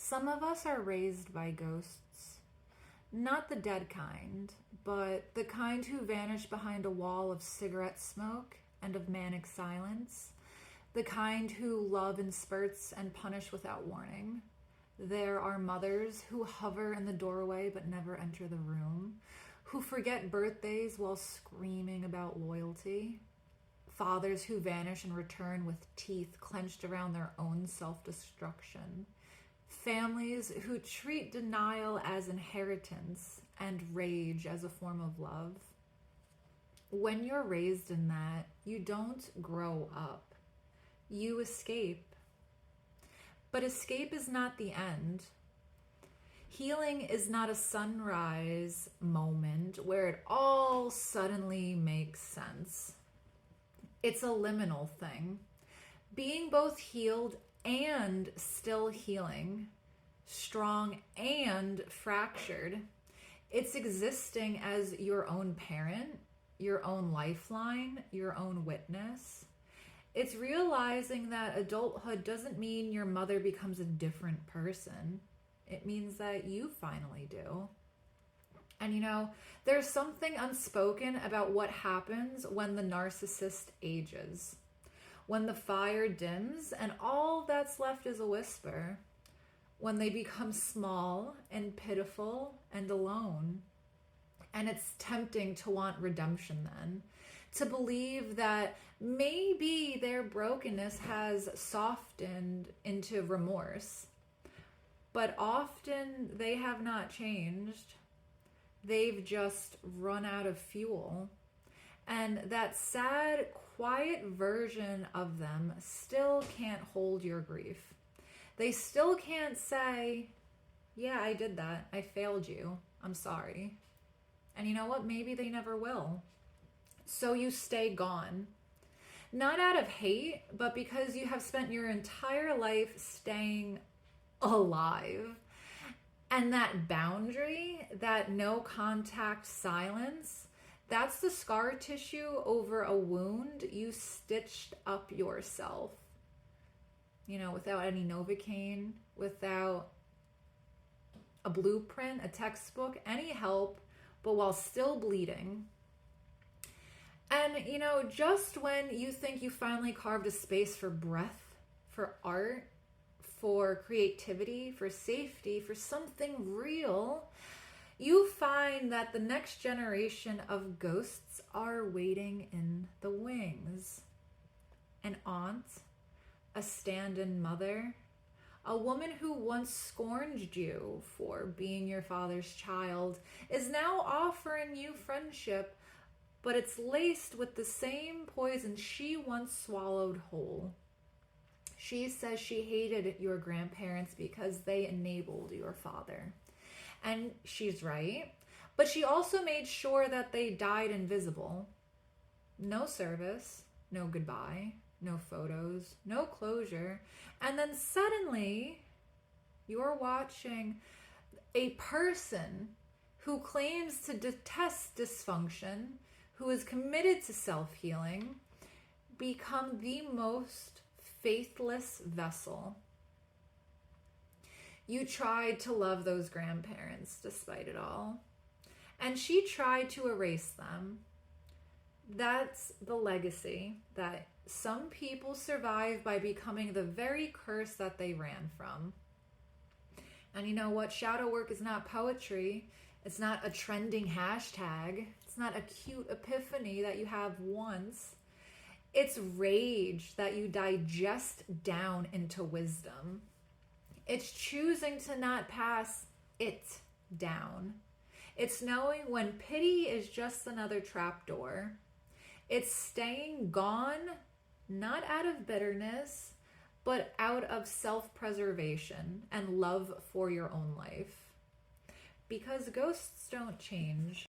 Some of us are raised by ghosts. Not the dead kind, but the kind who vanish behind a wall of cigarette smoke and of manic silence. The kind who love in spurts and punish without warning. There are mothers who hover in the doorway but never enter the room, who forget birthdays while screaming about loyalty. Fathers who vanish and return with teeth clenched around their own self-destruction. Families who treat denial as inheritance and rage as a form of love. When you're raised in that, you don't grow up. You escape. But escape is not the end. Healing is not a sunrise moment where it all suddenly makes sense. It's a liminal thing. Being both healed and still healing, strong and fractured. It's existing as your own parent, your own lifeline, your own witness. It's realizing that adulthood doesn't mean your mother becomes a different person. It means that you finally do. And there's something unspoken about what happens when the narcissist ages. When the fire dims and all that's left is a whisper. When they become small and pitiful and alone. And it's tempting to want redemption then. To believe that maybe their brokenness has softened into remorse. But often they have not changed. They've just run out of fuel. And that sad, quiet version of them still can't hold your grief. They still can't say, yeah, I did that. I failed you. I'm sorry. And you know what? Maybe they never will. So you stay gone. Not out of hate, but because you have spent your entire life staying alive. And that boundary, that no contact silence, that's the scar tissue over a wound you stitched up yourself. Without any Novocaine, without a blueprint, a textbook, any help, but while still bleeding. And, just when you think you finally carved a space for breath, for art, for creativity, for safety, for something real, you find that the next generation of ghosts are waiting in the wings. An aunt, a stand-in mother, a woman who once scorned you for being your father's child is now offering you friendship, but it's laced with the same poison she once swallowed whole. She says she hated your grandparents because they enabled your father. And she's right. But she also made sure that they died invisible. No service, no goodbye, no photos, no closure. And then suddenly, you're watching a person who claims to detest dysfunction, who is committed to self-healing, become the most faithless vessel. You tried to love those grandparents despite it all. And she tried to erase them. That's the legacy that some people survive by becoming the very curse that they ran from. And you know what? Shadow work is not poetry. It's not a trending hashtag. It's not a cute epiphany that you have once. It's rage that you digest down into wisdom. It's choosing to not pass it down. It's knowing when pity is just another trapdoor. It's staying gone, not out of bitterness, but out of self-preservation and love for your own life. Because ghosts don't change.